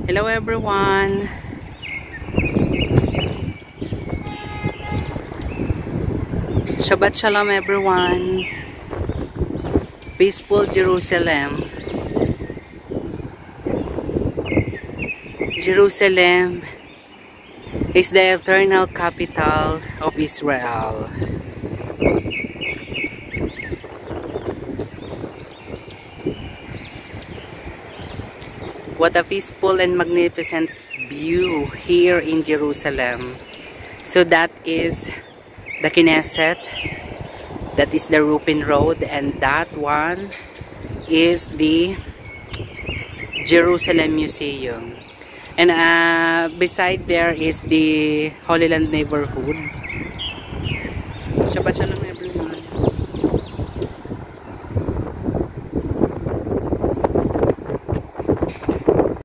Hello everyone. Shabbat Shalom everyone. Peaceful Jerusalem. Jerusalem is the eternal capital of Israel. What a peaceful and magnificent view here in Jerusalem. So that is the Knesset, that is the Rupin Road, and that one is the Jerusalem Museum. And beside there is the Holy Land neighborhood. Shabbat Shalom.